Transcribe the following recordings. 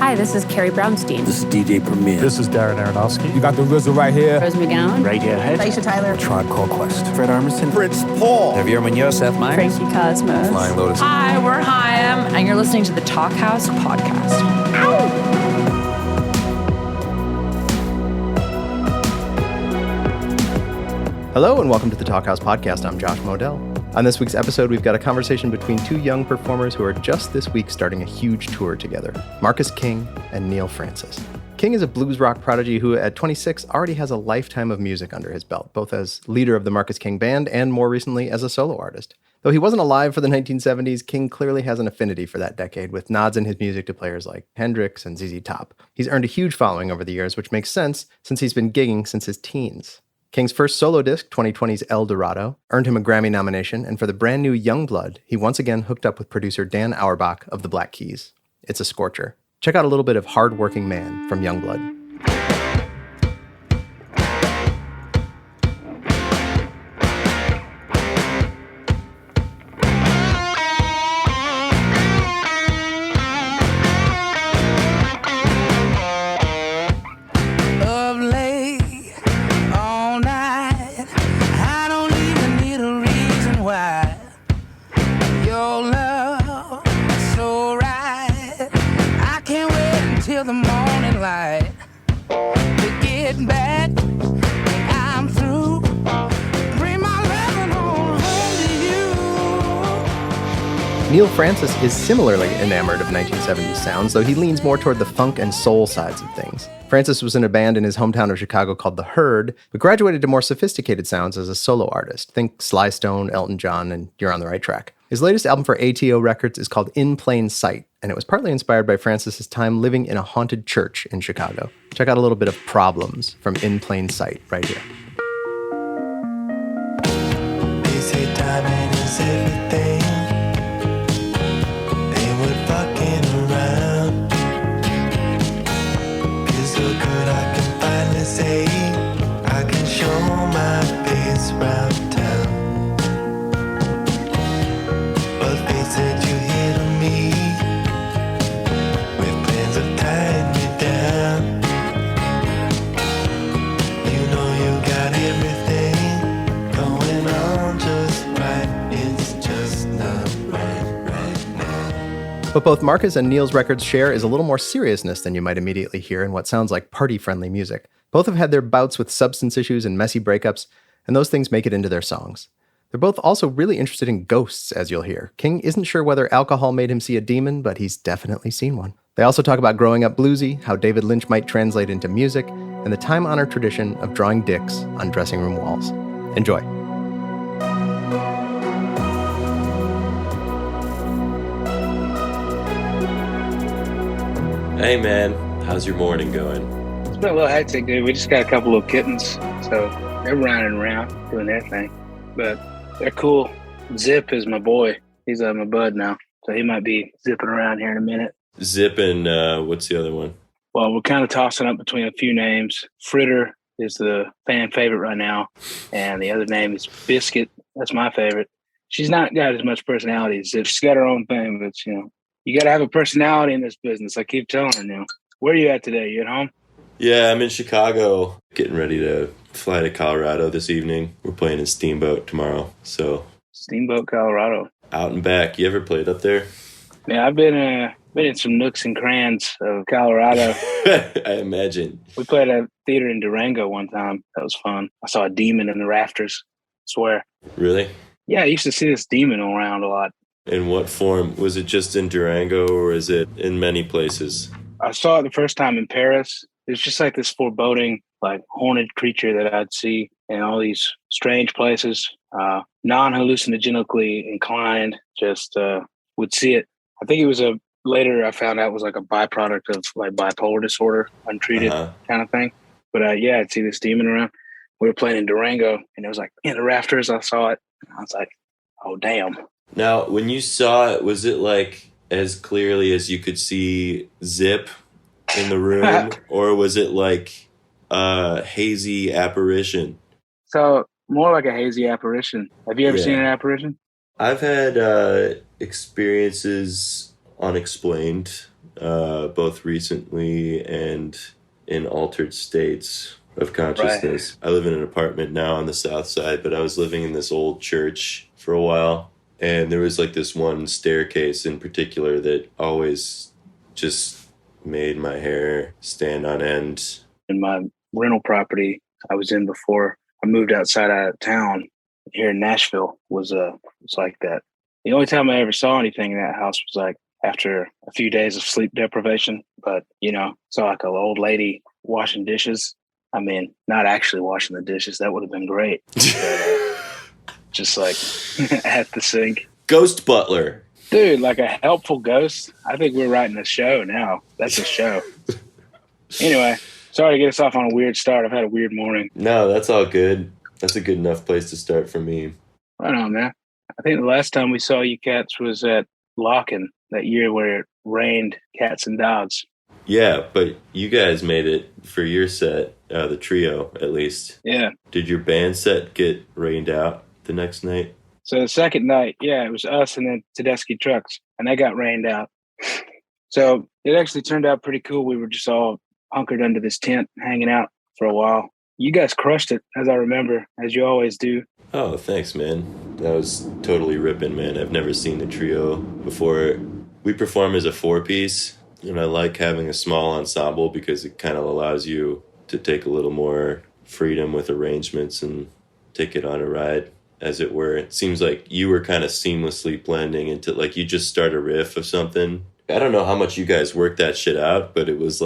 Hi, this is Carrie Brownstein. This is DJ Premier. This is Darren Aronofsky. You got the RZA right here. Rose McGowan. Radiohead. Aisha Tyler. Tribe Called Quest. Fred Armisen. Fritz Paul. Javier Munoz. Seth Meyers. Frankie Cosmos. Flying Lotus. Hi, we're Chaim, and you're listening to the Talkhouse Podcast. Hello and welcome to the Talkhouse Podcast. I'm Josh Modell. On this week's episode, we've got a conversation between two young performers who are just this week starting a huge tour together, Marcus King and Neal Francis. King is a blues rock prodigy who at 26 already has a lifetime of music under his belt, both as leader of the Marcus King Band and more recently as a solo artist. Though he wasn't alive for the 1970s, King clearly has an affinity for that decade, with nods in his music to players like Hendrix and ZZ Top. He's earned a huge following over the years, which makes sense since he's been gigging since his teens. King's first solo disc, 2020's El Dorado, earned him a Grammy nomination, and for the brand new Youngblood, he once again hooked up with producer Dan Auerbach of the Black Keys. It's a scorcher. Check out a little bit of Hard Working Man from Youngblood. Neal Francis is similarly enamored of 1970s sounds, though he leans more toward the funk and soul sides of things. Francis was in a band in his hometown of Chicago called The Herd, but graduated to more sophisticated sounds as a solo artist. Think Sly Stone, Elton John, and you're on the right track. His latest album for ATO Records is called In Plain Sight, and it was partly inspired by Francis's time living in a haunted church in Chicago. Check out a little bit of Problems from In Plain Sight right here. They say timing is everything. Say I can show my face round town, but they said you here to me with plans of tying me down. You know you got everything going on just right. It's just not right now. What both Marcus and Neal's records share is a little more seriousness than you might immediately hear in what sounds like party-friendly music. Both have had their bouts with substance issues and messy breakups, and those things make it into their songs. They're both also really interested in ghosts, as you'll hear. King isn't sure whether alcohol made him see a demon, but he's definitely seen one. They also talk about growing up bluesy, how David Lynch might translate into music, and the time-honored tradition of drawing dicks on dressing room walls. Enjoy. Hey man, how's your morning going? It's been a little hectic, dude. We just got a couple of kittens, so they're running around doing their thing. But they're cool. Zip is my boy. He's my bud now, so he might be zipping around here in a minute. Zip and what's the other one? Well, we're kind of tossing up between a few names. Fritter is the fan favorite right now, and the other name is Biscuit. That's my favorite. She's not got as much personality as Zip. She's got her own thing, but you got to have a personality in this business. I keep telling her now. Where are you at today? You at home? Yeah, I'm in Chicago, getting ready to fly to Colorado this evening. We're playing in Steamboat tomorrow, so. Steamboat, Colorado. Out and back. You ever played up there? Yeah, I've been in some nooks and crans of Colorado. I imagine. We played at a theater in Durango one time. That was fun. I saw a demon in the rafters. I swear. Really? Yeah, I used to see this demon around a lot. In what form? Was it just in Durango or is it in many places? I saw it the first time in Paris. It was just like this foreboding, like haunted creature that I'd see in all these strange places. Non-hallucinogenically inclined, just would see it. I think it was later I found out it was like a byproduct of like bipolar disorder, untreated kind of thing. But yeah, I'd see this demon around. We were playing in Durango and it was like in the rafters. I saw it. I was like, oh, damn. Now, when you saw it, was it like as clearly as you could see Zip in the room, or was it like a hazy apparition? So more like a hazy apparition. Have you ever seen an apparition? I've had experiences unexplained both recently and in altered states of consciousness. Right. I live in an apartment now on the south side, but I was living in this old church for a while. And there was like this one staircase in particular that always just made my hair stand on end. In my rental property I was in before I moved outside out of town here in Nashville was like that. The only time I ever saw anything in that house was like after a few days of sleep deprivation. But, saw like an old lady washing dishes. I mean, not actually washing the dishes. That would have been great. But, just like at the sink. Ghost butler. Dude, like a helpful ghost. I think we're writing a show now. That's a show. Anyway, sorry to get us off on a weird start. I've had a weird morning. No, that's all good. That's a good enough place to start for me. Right on, man. I think the last time we saw you cats was at Locken that year where it rained cats and dogs. Yeah, but you guys made it for your set, the trio at least. Yeah. Did your band set get rained out the next night? So the second night, yeah, it was us and then Tedeschi Trucks, and they got rained out. So it actually turned out pretty cool. We were just all hunkered under this tent, hanging out for a while. You guys crushed it, as I remember, as you always do. Oh, thanks, man. That was totally ripping, man. I've never seen the trio before. We perform as a 4-piece, and I like having a small ensemble because it kind of allows you to take a little more freedom with arrangements and take it on a ride, as it were. It seems like you were kind of seamlessly blending into, like, you just start a riff of something. I don't know how much you guys worked that shit out, but it was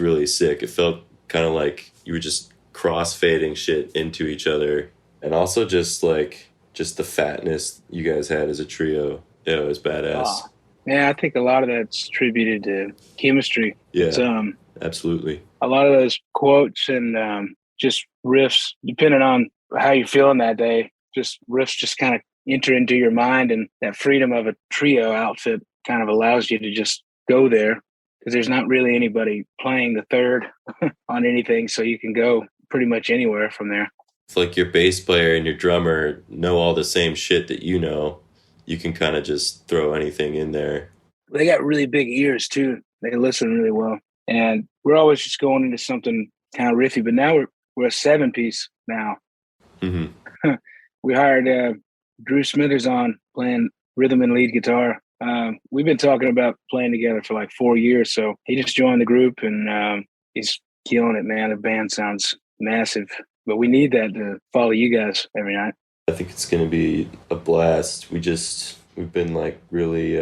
really sick. It felt kind of like you were just cross-fading shit into each other. And also just the fatness you guys had as a trio. Yeah, it was badass. Oh. Yeah, I think a lot of that's attributed to chemistry. Yeah, it's, absolutely. A lot of those quotes and just riffs, depending on how you're feeling that day, just riffs just kind of enter into your mind, and that freedom of a trio outfit kind of allows you to just go there because there's not really anybody playing the third on anything, so you can go pretty much anywhere from there. It's like your bass player and your drummer know all the same shit that you know. You can kind of just throw anything in there. They got really big ears too. They listen really well. And we're always just going into something kind of riffy, but now we're a 7-piece now. Mm-hmm. We hired Drew Smithers on playing rhythm and lead guitar. We've been talking about playing together for like 4 years. So he just joined the group and he's killing it, man. The band sounds massive. But we need that to follow you guys every night. I think it's going to be a blast. We've been like really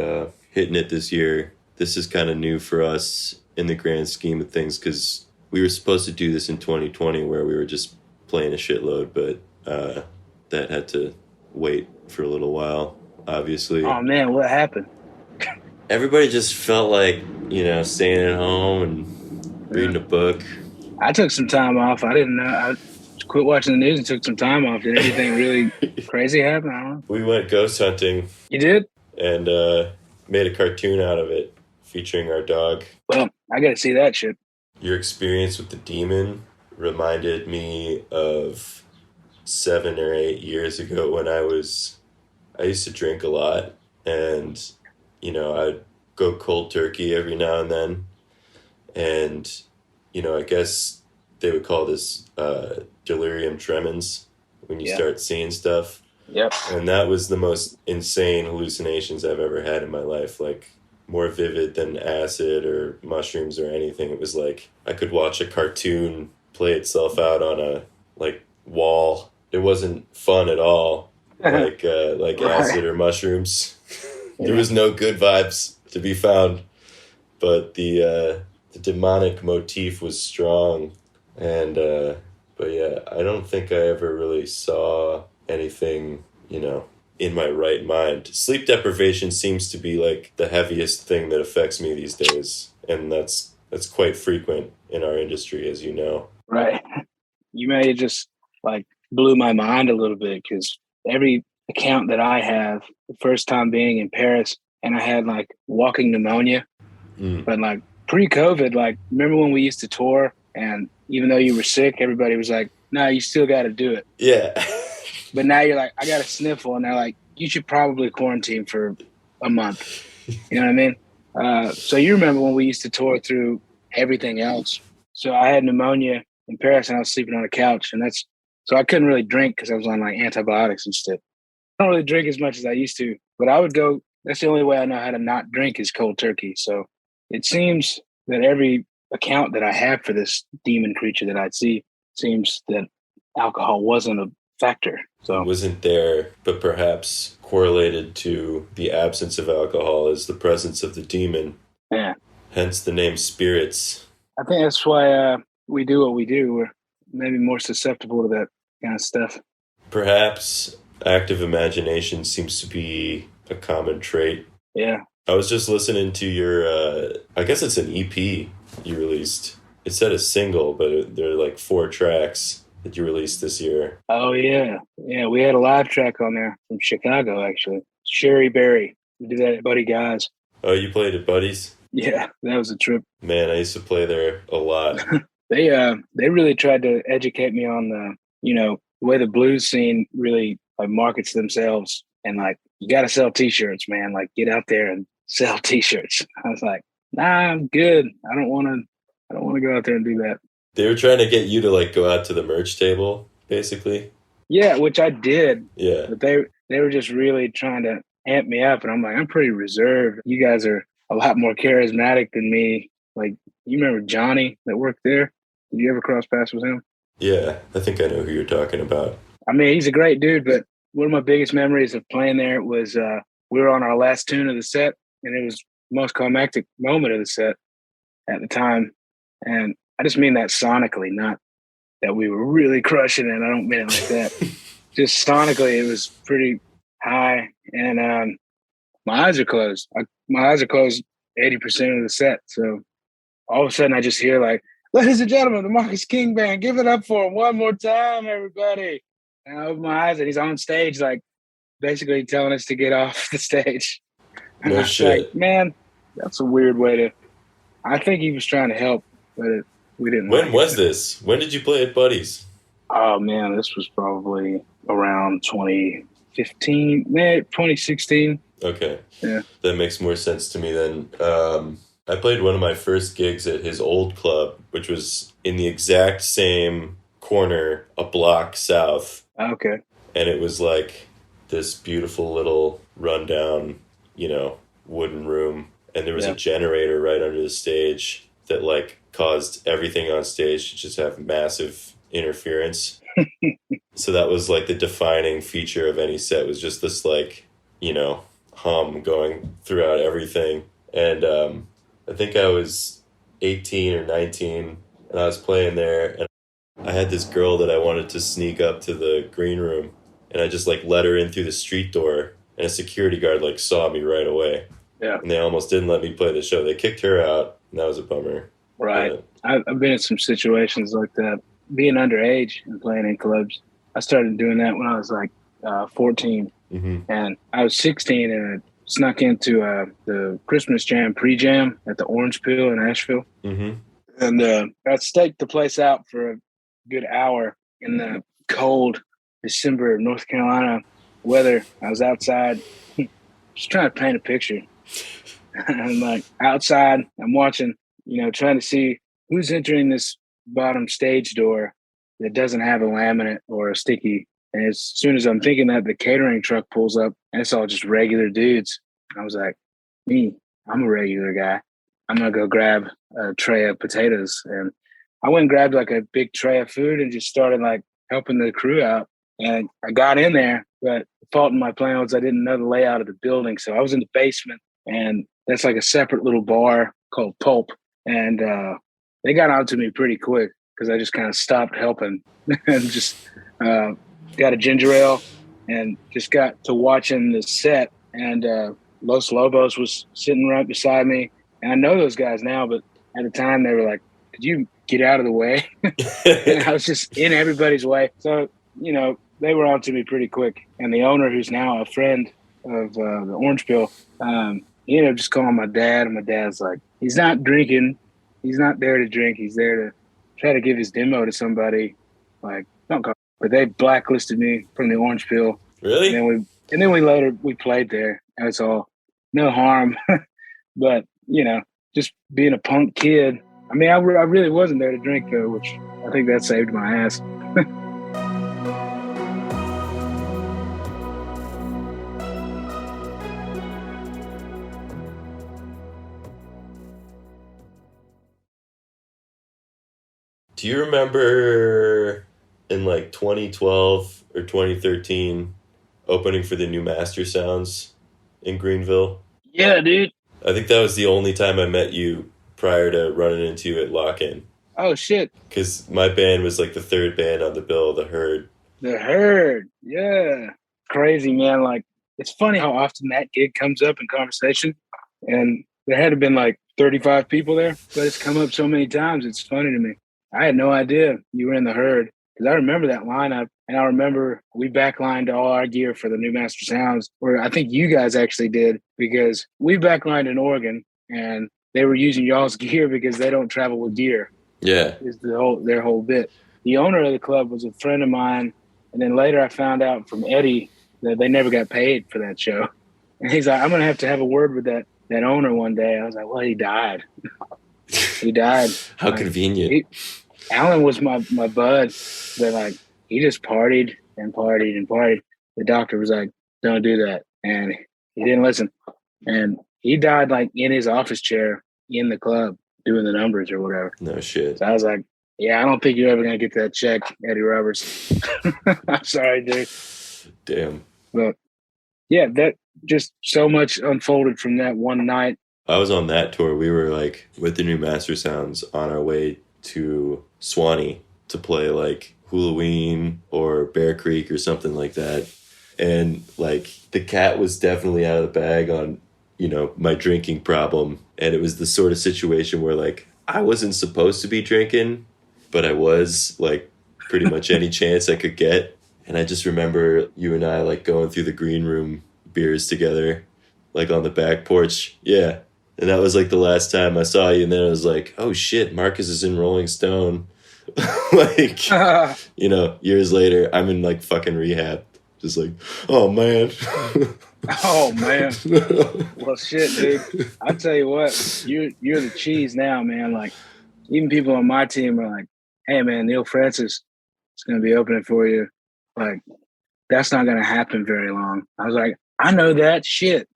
hitting it this year. This is kind of new for us in the grand scheme of things because we were supposed to do this in 2020 where we were just playing a shitload, but that had to wait for a little while, obviously. Oh, man, what happened? Everybody just felt like, staying at home and reading a book. I took some time off. I didn't know. I quit watching the news and took some time off. Did anything really crazy happen? I don't know. We went ghost hunting. You did? And made a cartoon out of it featuring our dog. Well, I got to see that shit. Your experience with the demon reminded me of 7 or 8 years ago when I used to drink a lot and, I'd go cold turkey every now and then. And, I guess they would call this delirium tremens when you start seeing stuff. Yep. And that was the most insane hallucinations I've ever had in my life, like more vivid than acid or mushrooms or anything. It was like I could watch a cartoon play itself out on a wall. It wasn't fun at all, like acid or mushrooms. There was no good vibes to be found, but the demonic motif was strong. And but yeah, I don't think I ever really saw anything, in my right mind. Sleep deprivation seems to be like the heaviest thing that affects me these days, and that's quite frequent in our industry, as you know. Right. You may have just blew my mind a little bit because every account that I have, the first time being in Paris, and I had walking pneumonia, but pre-COVID, remember when we used to tour and even though you were sick, everybody was like, no, you still got to do it. Yeah. But now you're like, I got a sniffle. And they're like, you should probably quarantine for a month. You know what I mean? So you remember when we used to tour through everything else? So I had pneumonia in Paris and I was sleeping on a couch, and so I couldn't really drink because I was on like antibiotics and stuff. I don't really drink as much as I used to, but I would go. That's the only way I know how to not drink is cold turkey. So it seems that every account that I have for this demon creature that I see seems that alcohol wasn't a factor. So It wasn't there, but perhaps correlated to the absence of alcohol is the presence of the demon. yeah, Hence the name spirits. I think that's why we do what we do. We're maybe more susceptible to that kind of stuff. Perhaps active imagination seems to be a common trait. Yeah. I was just listening to your, I guess it's an EP you released. It said a single, but there are like 4 tracks that you released this year. Oh, yeah. Yeah, we had a live track on there from Chicago, actually. Sherry Berry. We did that at Buddy Guy's. Oh, you played at Buddy's? Yeah, that was a trip. Man, I used to play there a lot. They really tried to educate me on the way the blues scene really markets themselves, and like, you got to sell T-shirts, man. Like, get out there and sell T-shirts. I was like, nah, I'm good. I don't want to go out there and do that. They were trying to get you to like go out to the merch table, basically. Yeah, which I did. Yeah. But they were just really trying to amp me up, and I'm like, I'm pretty reserved. You guys are a lot more charismatic than me. Like, you remember Johnny that worked there? Did you ever cross paths with him? Yeah, I think I know who you're talking about. I mean, he's a great dude, but one of my biggest memories of playing there was we were on our last tune of the set, and it was the most climactic moment of the set at the time. And I just mean that sonically, not that we were really crushing it. I don't mean it like that. Just sonically, it was pretty high, and my eyes are closed. My eyes are closed 80% of the set. So all of a sudden, I just hear like, "Ladies and gentlemen, the Marcus King Band, give it up for him one more time, everybody." And I open my eyes, and he's on stage, like, basically telling us to get off the stage. And No I was shit. like, man, that's a weird way to. I think he was trying to help, but we didn't. When like was it. this? When did you play at Buddy's? Oh man, this was probably around 2015, maybe 2016. Okay. Yeah. That makes more sense to me then. I played one of my first gigs at his old club, which was in the exact same corner, a block south. Okay. And it was like this beautiful little rundown, wooden room. And there was a generator right under the stage that like caused everything on stage to just have massive interference. So that was like the defining feature of any set, was just this like, hum going throughout everything. And I think I was 18 or 19 and I was playing there, and I had this girl that I wanted to sneak up to the green room, and I just like let her in through the street door, and a security guard like saw me right away. Yeah. And they almost didn't let me play the show. They kicked her out, and that was a bummer. Right. I've been in some situations like that. Being underage and playing in clubs, I started doing that when I was like 14. Mm-hmm. And I was 16 and I snuck into the Christmas Jam pre-jam at the Orange Peel in Asheville. Mm-hmm. And I staked the place out for a good hour in the cold December North Carolina weather. I was outside just trying to paint a picture. I'm like outside, I'm watching, trying to see who's entering this bottom stage door that doesn't have a laminate or a sticky. And as soon as I'm thinking that, the catering truck pulls up and it's all just regular dudes. I was like, I'm a regular guy. I'm going to go grab a tray of potatoes. And I went and grabbed like a big tray of food and just started like helping the crew out. And I got in there, but the fault in my plan was I didn't know the layout of the building. So I was in the basement, and that's like a separate little bar called Pulp. And they got on to me pretty quick because I just kind of stopped helping and just got a ginger ale and just got to watching the set. And Los Lobos was sitting right beside me. And I know those guys now, but at the time they were like, could you get out of the way? And I was just in everybody's way. So, they were on to me pretty quick. And the owner, who's now a friend of the Orange Peel, he ended up just calling my dad. And my dad's like, he's not drinking. He's not there to drink. He's there to try to give his demo to somebody. Like, don't call. But they blacklisted me from the Orange Peel. Really? And then we later played there. That's all. No harm. But you know, just being a punk kid. I mean, I really wasn't there to drink, though, which I think that saved my ass. Do you remember in like 2012 or 2013 opening for the new Master Sounds in Greenville? Yeah, dude. I think that was the only time I met you prior to running into you at Lock-In. Oh, shit. Because my band was like the third band on the bill, The Herd. The Herd. Yeah. Crazy, man. Like, it's funny how often that gig comes up in conversation. And there had to have been like 35 people there, but it's come up so many times. It's funny to me. I had no idea you were in The Herd because I remember that lineup, and I remember we backlined all our gear for the new Master Sounds, or I think you guys actually did, because we backlined in Oregon, and they were using y'all's gear because they don't travel with gear. Yeah. Is their whole bit. The owner of the club was a friend of mine, and then later I found out from Eddie that they never got paid for that show. And he's like, I'm going to have a word with that owner one day. I was like, well, he died. He died. How like, convenient. Alan was my bud, but like he just partied and partied and partied. The doctor was like, don't do that. And he didn't listen. And he died like in his office chair in the club doing the numbers or whatever. No shit. So I was like, yeah, I don't think you're ever going to get that check, Eddie Roberts. I'm sorry, dude. Damn. But yeah, that just so much unfolded from that one night. I was on that tour. We were like with the new Master Sounds on our way to Swanee to play like Halloween or Bear Creek or something like that. And like the cat was definitely out of the bag on, you know, my drinking problem. And it was the sort of situation where like I wasn't supposed to be drinking, but I was like pretty much any chance I could get. And I just remember you and I like going through the green room beers together, like on the back porch. Yeah. And that was like the last time I saw you. And then I was like, oh shit, Marcus is in Rolling Stone. Like, you know, years later, I'm in like fucking rehab. Just like, oh man. Oh man. Well shit, dude. I'll tell you what, you're the cheese now, man. Like even people on my team are like, hey man, Neal Francis is gonna be opening for you. Like, that's not gonna happen very long. I was like, I know that shit.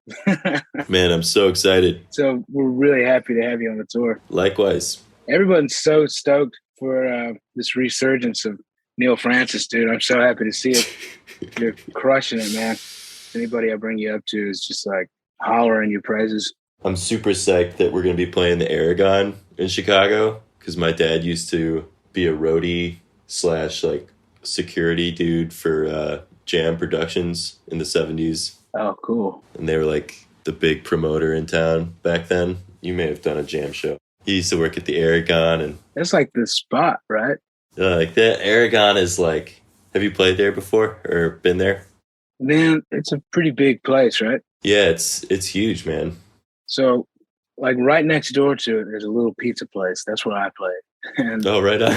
Man, I'm so excited. So we're really happy to have you on the tour. Likewise. Everyone's so stoked for this resurgence of Neal Francis, dude. I'm so happy to see it. You're crushing it, man. Anybody I bring you up to is just like hollering your praises. I'm super psyched that we're going to be playing the Aragon in Chicago because my dad used to be a roadie / like security dude for Jam Productions in the 70s. Oh, cool. And they were like the big promoter in town back then. You may have done a jam show. He used to work at the Aragon. And that's like the spot, right? like that Aragon is like, have you played there before or been there? Man, it's a pretty big place, right? Yeah, it's huge, man. So like right next door to it, there's a little pizza place. That's where I played. And Oh, right on.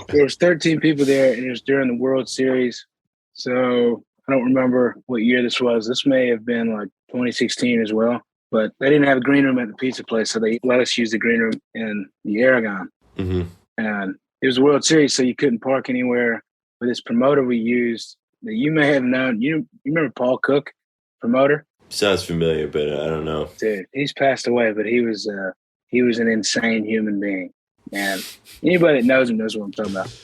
there was 13 people there, and it was during the World Series. So I don't remember what year this was. This may have been like 2016 as well. But they didn't have a green room at the pizza place, so they let us use the green room in the Aragon. Mm-hmm. And it was a World Series, so you couldn't park anywhere. But this promoter we used that you may have known, you remember Paul Cook, promoter? Sounds familiar, but I don't know. Dude, he's passed away, but he was an insane human being. And anybody that knows him knows what I'm talking about.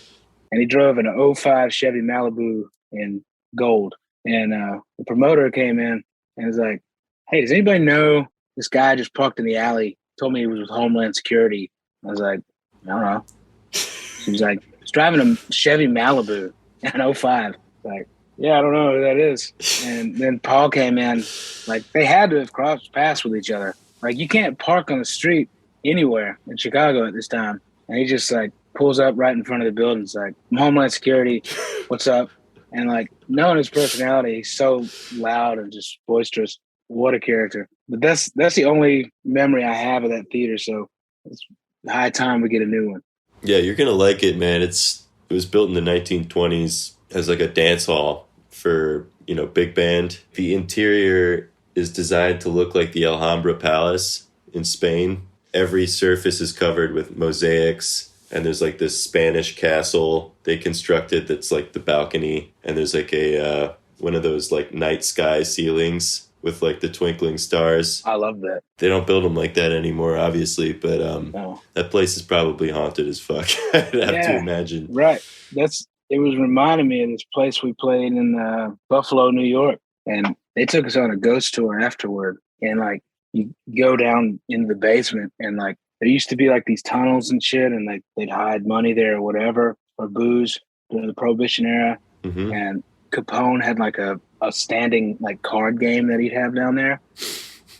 And he drove an 05 Chevy Malibu in gold. And the promoter came in and was like, hey, does anybody know this guy just parked in the alley, told me he was with Homeland Security? I was like, I don't know. He was like, he's driving a Chevy Malibu in 05. Like, yeah, I don't know who that is. And then Paul came in. Like, they had to have crossed paths with each other. Like, you can't park on the street anywhere in Chicago at this time. And he just, like, pulls up right in front of the building. It's like, I'm Homeland Security. What's up? And, like, knowing his personality, he's so loud and just boisterous. What a character. But that's the only memory I have of that theater. So it's high time we get a new one. Yeah, you're going to like it, man. It was built in the 1920s as like a dance hall for, you know, big band. The interior is designed to look like the Alhambra Palace in Spain. Every surface is covered with mosaics, and there's like this Spanish castle they constructed that's like the balcony, and there's like a one of those like night sky ceilings with like the twinkling stars. I love that. They don't build them like that anymore, obviously, but No. that place is probably haunted as fuck. I'd have to imagine. Right. It was reminding me of this place we played in Buffalo, New York, and they took us on a ghost tour afterward. And like you go down into the basement, and like there used to be like these tunnels and shit, and like they'd hide money there or whatever, or booze during the Prohibition era. Mm-hmm. And Capone had like a standing like card game that he'd have down there.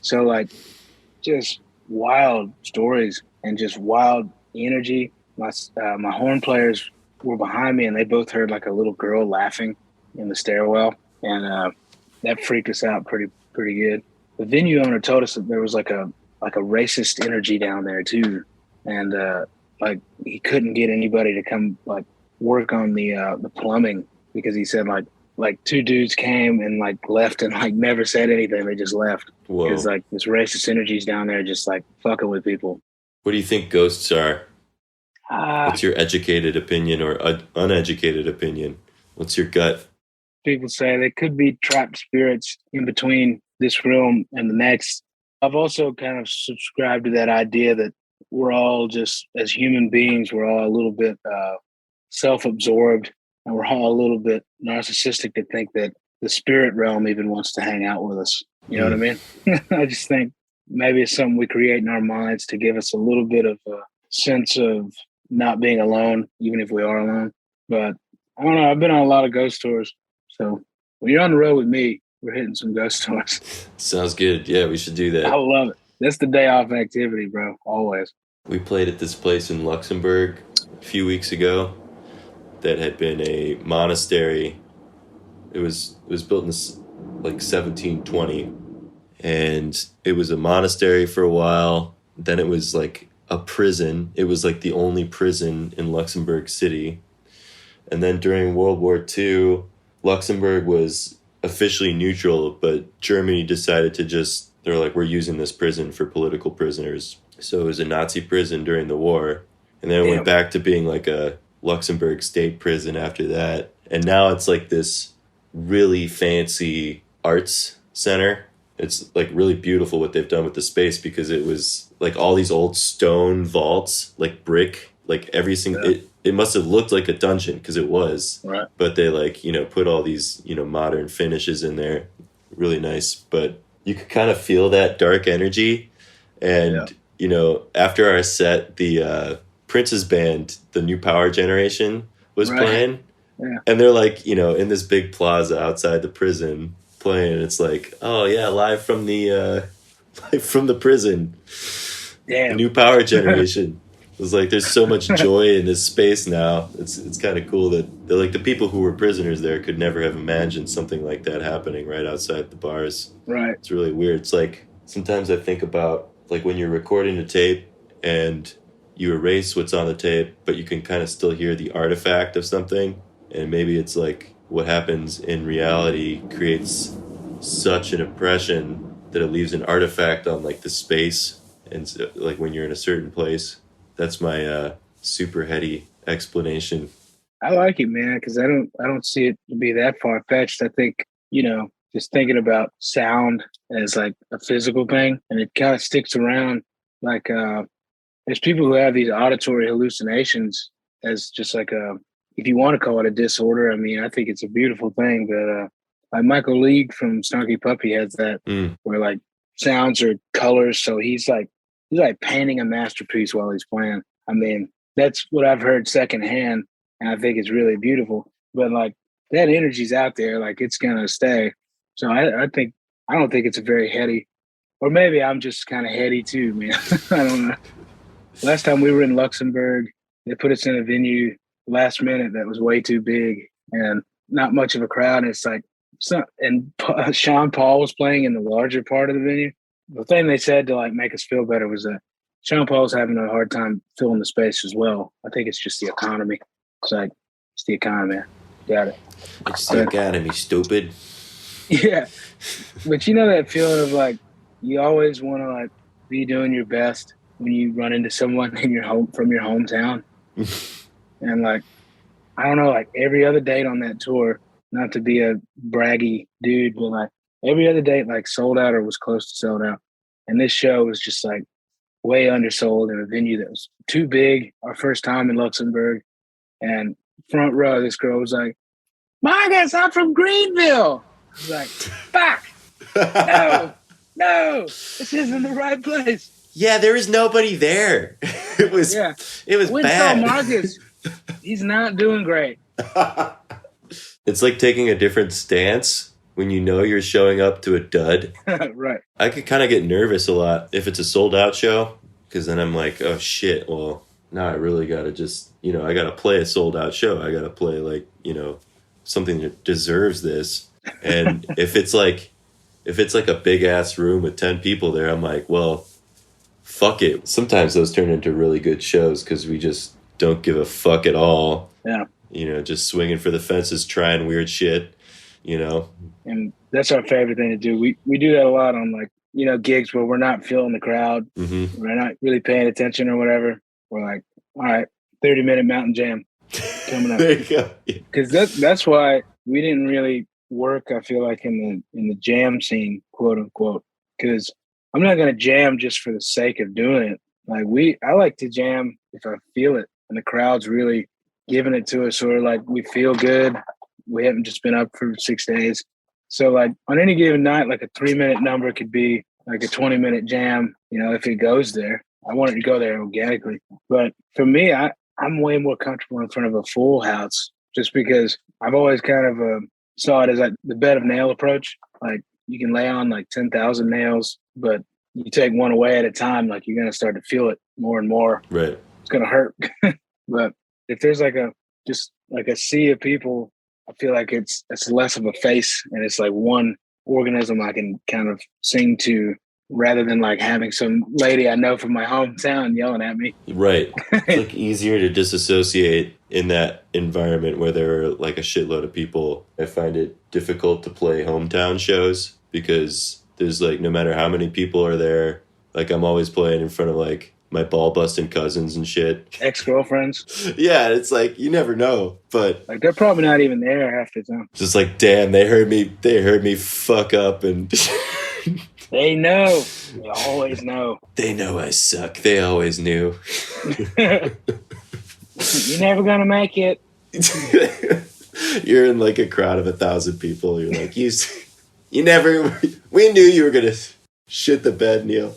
So like just wild stories and just wild energy. My horn players were behind me, and they both heard like a little girl laughing in the stairwell, and that freaked us out pretty good. The venue owner told us that there was like a racist energy down there too, and like he couldn't get anybody to come like work on the plumbing, because he said like two dudes came and like left and like never said anything. They just left because like this racist energy's down there just like fucking with people. What do you think ghosts are? What's your educated opinion or uneducated opinion? What's your gut? People say they could be trapped spirits in between this realm and the next. I've also kind of subscribed to that idea that we're all just, as human beings, we're all a little bit self-absorbed, and we're all a little bit narcissistic to think that the spirit realm even wants to hang out with us. You know what I mean? I just think maybe it's something we create in our minds to give us a little bit of a sense of not being alone, even if we are alone. But I don't know. I've been on a lot of ghost tours. So when you're on the road with me, we're hitting some ghost tours. Sounds good. Yeah, we should do that. I love it. That's the day off activity, bro. Always. We played at this place in Luxembourg a few weeks ago that had been a monastery. It was built in like 1720, and it was a monastery for a while. Then it was like a prison. It was like the only prison in Luxembourg City. And then during World War II, Luxembourg was officially neutral, but Germany decided to they're like, we're using this prison for political prisoners. So it was a Nazi prison during the war. And then it went back to being like a Luxembourg state prison after that. And now it's like this really fancy arts center. It's like really beautiful what they've done with the space, because it was like all these old stone vaults, like brick, like every single, it must have looked like a dungeon, because it was, right. But they like, put all these, modern finishes in there. Really nice. But you could kind of feel that dark energy. And, after our set, the Prince's band, the New Power Generation, was playing. Yeah. And they're like, in this big plaza outside the prison playing. It's like, oh yeah, live from the prison. Damn. The New Power Generation. It was like, there's so much joy in this space now. It's kind of cool that they're like, the people who were prisoners there could never have imagined something like that happening right outside the bars. Right. It's really weird. It's like, sometimes I think about like when you're recording a tape and you erase what's on the tape, but you can kind of still hear the artifact of something. And maybe it's like what happens in reality creates such an impression that it leaves an artifact on like the space. And so, like when you're in a certain place. That's my super heady explanation. I like it, man, because I don't see it to be that far fetched. I think, just thinking about sound as like a physical thing, and it kind of sticks around. Like there's people who have these auditory hallucinations as just like if you want to call it a disorder. I mean, I think it's a beautiful thing, but like Michael League from Snarky Puppy has that where like sounds are colors. So he's like painting a masterpiece while he's playing. I mean, that's what I've heard secondhand, and I think it's really beautiful. But like that energy's out there, like it's gonna stay. So I don't think it's a very heady, or maybe I'm just kind of heady too, man. I don't know. Last time we were in Luxembourg, they put us in a venue last minute that was way too big and not much of a crowd. And it's like, Sean Paul was playing in the larger part of the venue. The thing they said to like make us feel better was that Sean Paul's having a hard time filling the space as well. I think it's just the economy. It's like, it's the economy. Got it. It's the economy, stupid. Yeah. But that feeling of like, you always want to like be doing your best when you run into someone in your home from your hometown. And like, I don't know, like every other date on that tour, not to be a braggy dude, but like every other date like sold out or was close to sold out. And this show was just like way undersold in a venue that was too big. Our first time in Luxembourg, and front row, this girl was like, "Marcus, I'm from Greenville." I was like, "Fuck, no, this isn't the right place." Yeah, there was nobody there. It was bad. Marcus, he's not doing great. It's like taking a different stance when you know you're showing up to a dud. Right. I could kind of get nervous a lot if it's a sold out show, because then I'm like, oh shit, well, now I really got to just, I got to play a sold out show. I got to play like, something that deserves this. And if it's like a big ass room with 10 people there, I'm like, well, fuck it. Sometimes those turn into really good shows because we just don't give a fuck at all. Yeah. Just swinging for the fences, trying weird shit, And that's our favorite thing to do. We do that a lot on like, gigs where we're not feeling the crowd. Mm-hmm. We're not really paying attention or whatever. We're like, all right, 30-minute mountain jam coming up. There you go. Because that's why we didn't really work, I feel like, in the jam scene, quote unquote. Because I'm not going to jam just for the sake of doing it. Like I like to jam if I feel it and the crowd's really giving it to us, or like we feel good. We haven't just been up for 6 days. So like on any given night, like a 3-minute number could be like a 20-minute jam, if it goes there. I want it to go there organically. But for me, I'm way more comfortable in front of a full house just because I've always kind of saw it as like the bed of nail approach. Like you can lay on like 10,000 nails, but you take one away at a time, like you're going to start to feel it more and more. Right. It's going to hurt. But if there's like just like a sea of people, I feel like it's less of a face and it's like one organism I can kind of sing to rather than like having some lady I know from my hometown yelling at me. Right. It's like easier to disassociate in that environment where there are like a shitload of people. I find it difficult to play hometown shows because there's like, no matter how many people are there, like I'm always playing in front of like my ball busting cousins and shit. Ex-girlfriends. Yeah, it's like you never know, but like they're probably not even there half the time. Just like, damn, they heard me fuck up and they know. They always know. They know I suck. They always knew. You're never gonna make it. You're in like a crowd of 1,000 people. You're like, you never. We knew you were gonna shit the bed, Neal.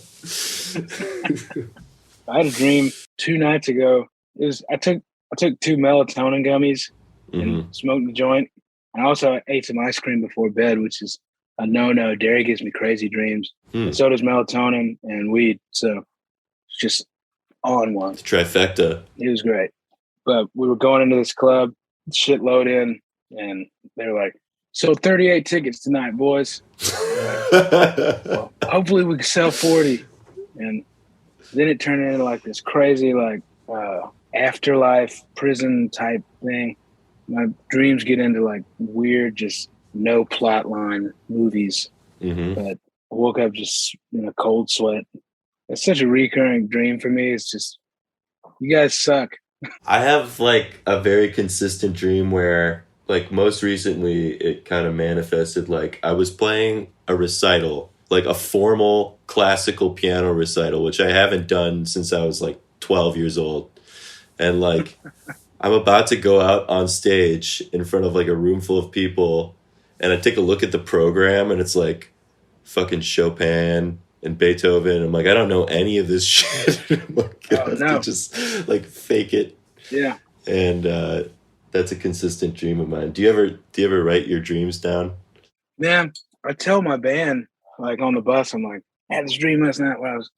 I had a dream 2 nights ago. I took 2 melatonin gummies and smoked the joint. And I also ate some ice cream before bed, which is a no-no. Dairy gives me crazy dreams. And so does melatonin and weed. So it's just all in one. Trifecta. It was great. But we were going into this club, shitload in, and they were like, so 38 tickets tonight, boys. Well, hopefully we can sell 40. And then it turned into like this crazy like afterlife prison type thing. My dreams get into like weird, just no plot line movies. But I woke up just in a cold sweat. It's such a recurring dream for me. It's just, you guys suck. I have like a very consistent dream where like most recently it kind of manifested like I was playing a recital, like a formal classical piano recital, which I haven't done since I was like 12 years old. And like, I'm about to go out on stage in front of like a room full of people. And I take a look at the program and it's like fucking Chopin and Beethoven. I'm like, I don't know any of this shit. I'm like, I have to just like fake it. Yeah. And that's a consistent dream of mine. Do you ever write your dreams down? Man, I tell my band, like on the bus, I'm like, I had this dream last night when I was,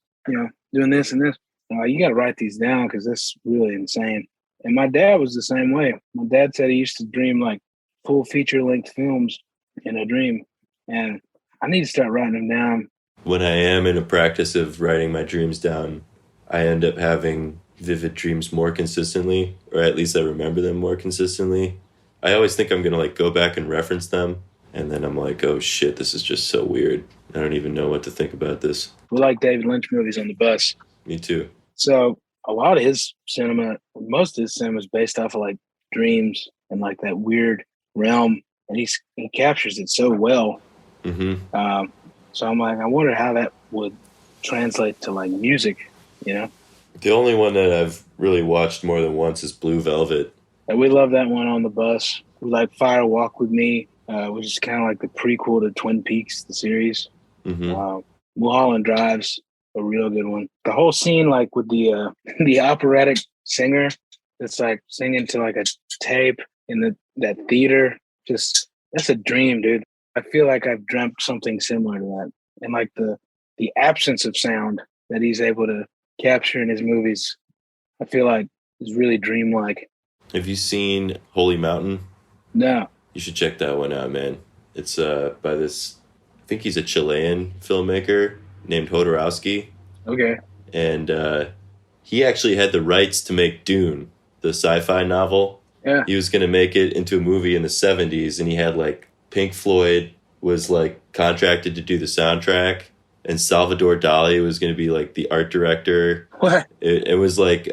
doing this and this. You got to write these down because that's really insane. And my dad was the same way. My dad said he used to dream like full feature-length films in a dream. And I need to start writing them down. When I am in a practice of writing my dreams down, I end up having vivid dreams more consistently, or at least I remember them more consistently. I always think I'm going to like go back and reference them, And then I'm like, oh shit, this is just so weird. I don't even know what to think about this. We like David Lynch movies on the bus. Me too. So a lot of his cinema, most of his cinema is based off of like dreams and like that weird realm. And he captures it so well. Mm-hmm. So I'm like, I wonder how that would translate to like music, you know? The only one that I've really watched more than once is Blue Velvet. And we love that one on the bus. We like Fire Walk With Me, which is kind of like the prequel to Twin Peaks, the series. Mm-hmm. Mulholland Drive's a real good one. The whole scene, like with the the operatic singer that's like singing to like a tape in that theater, just that's a dream, dude. I feel like I've dreamt something similar to that. And like the absence of sound that he's able to capture in his movies, I feel like is really dreamlike. Have you seen Holy Mountain? No. You should check that one out, man. It's by this, I think he's a Chilean filmmaker named Jodorowsky. Okay. And he actually had the rights to make Dune, the sci-fi novel. Yeah. He was going to make it into a movie in the 70s, and he had like Pink Floyd was like contracted to do the soundtrack, and Salvador Dali was going to be like the art director. What? It was like,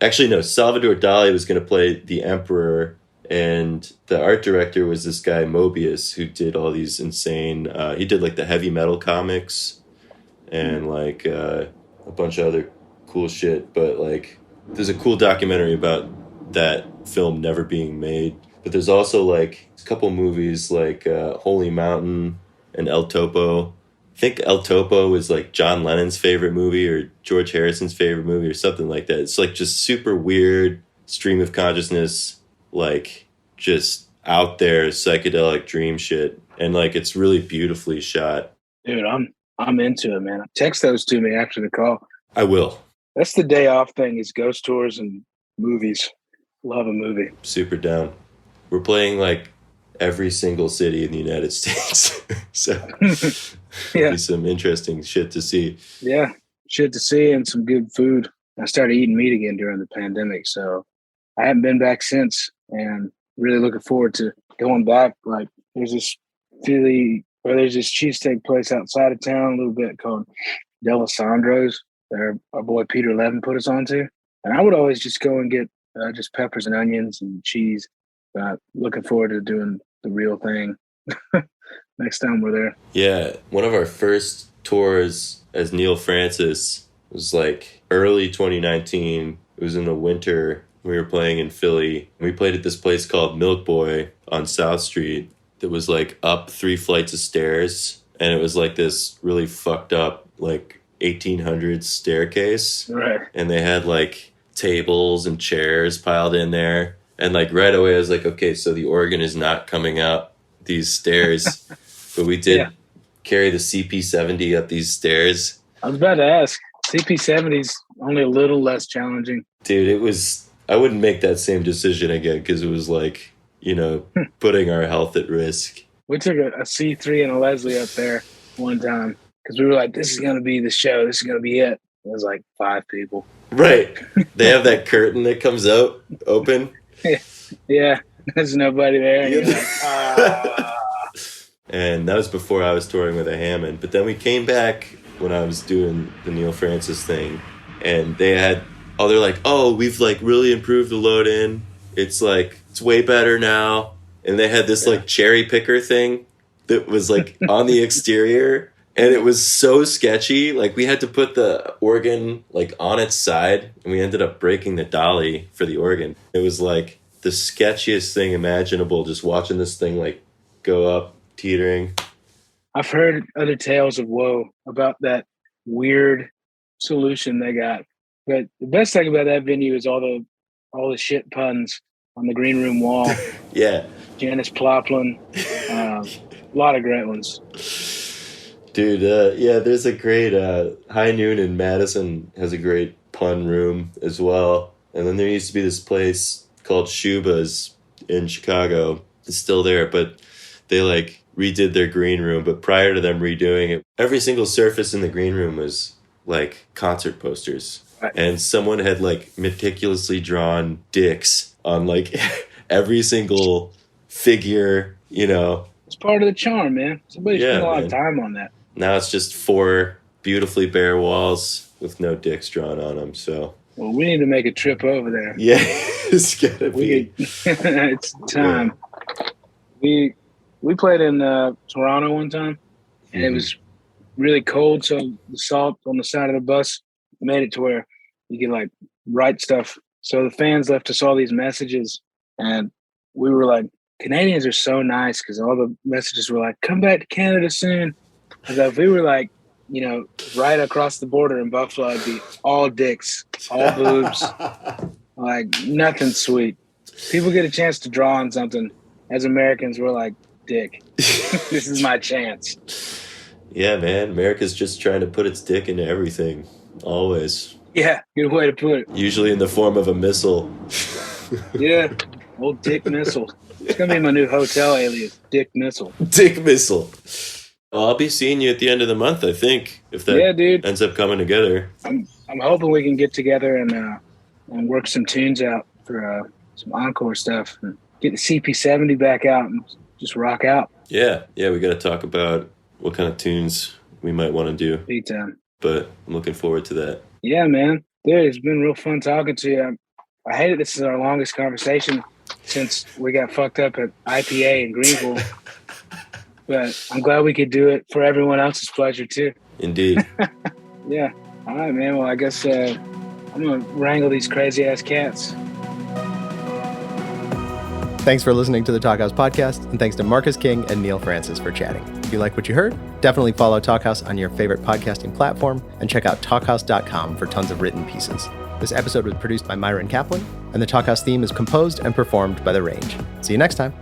actually, no, Salvador Dali was going to play the Emperor, and the art director was this guy Mobius, who did all these insane, he did like the heavy metal comics and like a bunch of other cool shit. But like, there's a cool documentary about that film never being made. But there's also like a couple movies like Holy Mountain and El Topo. I think El Topo is like John Lennon's favorite movie or George Harrison's favorite movie or something like that. It's like just super weird stream of consciousness, like just out there psychedelic dream shit. And like, it's really beautifully shot. Dude, I'm into it, man. Text those to me after the call. I will. That's the day off thing is ghost tours and movies. Love a movie. Super down. We're playing like every single city in the United States. So Yeah. be some interesting shit to see. Yeah. Shit to see and some good food. I started eating meat again during the pandemic, so I haven't been back since, and really looking forward to going back. Like there's this cheesesteak place outside of town a little bit called Delisandro's that our boy Peter Levin put us onto. And I would always just go and get just peppers and onions and cheese. Looking forward to doing the real thing next time we're there. Yeah, one of our first tours as Neal Francis was like early 2019. It was in the winter. We were playing in Philly. We played at this place called Milk Boy on South Street that was like up 3 flights of stairs. And it was like this really fucked up like 1800s staircase. Right. And they had like tables and chairs piled in there. And like right away I was like, okay, so the organ is not coming up these stairs. But we did carry the CP70 up these stairs. I was about to ask. CP70's only a little less challenging. Dude, I wouldn't make that same decision again because it was like, putting our health at risk. We took a C3 and a Leslie up there one time because we were like, this is going to be the show. This is going to be it. It was like 5 people. Right. They have that curtain that comes out open. Yeah. There's nobody there. And, you're like, And that was before I was touring with a Hammond. But then we came back when I was doing the Neal Francis thing. And they're like, oh, we've like really improved the load in. It's like, it's way better now. And they had this like cherry picker thing that was like on the exterior. And it was so sketchy. Like we had to put the organ like on its side. And we ended up breaking the dolly for the organ. It was like the sketchiest thing imaginable, just watching this thing like go up, teetering. I've heard other tales of woe about that weird solution they got. But the best thing about that venue is all the shit puns on the green room wall. Yeah. Janis Ploplin. A lot of great ones. Dude, there's a great High Noon in Madison has a great pun room as well. And then there used to be this place called Shuba's in Chicago. It's still there, but they like redid their green room. But prior to them redoing it, every single surface in the green room was like concert posters. Right. And someone had like meticulously drawn dicks on like every single figure, It's part of the charm, man. Somebody Yeah, spent a lot man. of time on that. Now it's just 4 beautifully bare walls with no dicks drawn on them. So Well, we need to make a trip over there. yeah, it's gotta be. It's time. We played in Toronto one time, and it was really cold, so the salt on the side of the bus made it to where you could like write stuff. So the fans left us all these messages, and we were like, Canadians are so nice because all the messages were like, come back to Canada soon. Because if we were like, you know, right across the border in Buffalo, it'd be all dicks, all boobs, like nothing sweet. People get a chance to draw on something. As Americans, we're like, dick. This is my chance. Yeah, man. America's just trying to put its dick into everything. Always. Yeah, good way to put it. Usually in the form of a missile. Yeah, old Dick Missile. It's going to be my new hotel alias, Dick Missile. Dick missile. Well, I'll be seeing you at the end of the month, I think, if that Yeah, dude. ends up coming together. I'm hoping we can get together and work some tunes out for some encore stuff and get the CP70 back out and just rock out. Yeah, we got to talk about what kind of tunes we might want to do. Big time. But I'm looking forward to that. Yeah, man. Dude, it's been real fun talking to you. I hate it. This is our longest conversation since we got fucked up at IPA in Greenville. But I'm glad we could do it for everyone else's pleasure, too. Indeed. Yeah. All right, man. Well, I guess I'm going to wrangle these crazy-ass cats. Thanks for listening to the Talkhouse Podcast, and thanks to Marcus King and Neal Francis for chatting. If you like what you heard, definitely follow Talkhouse on your favorite podcasting platform, and check out talkhouse.com for tons of written pieces. This episode was produced by Myron Kaplan, and the Talkhouse theme is composed and performed by The Range. See you next time.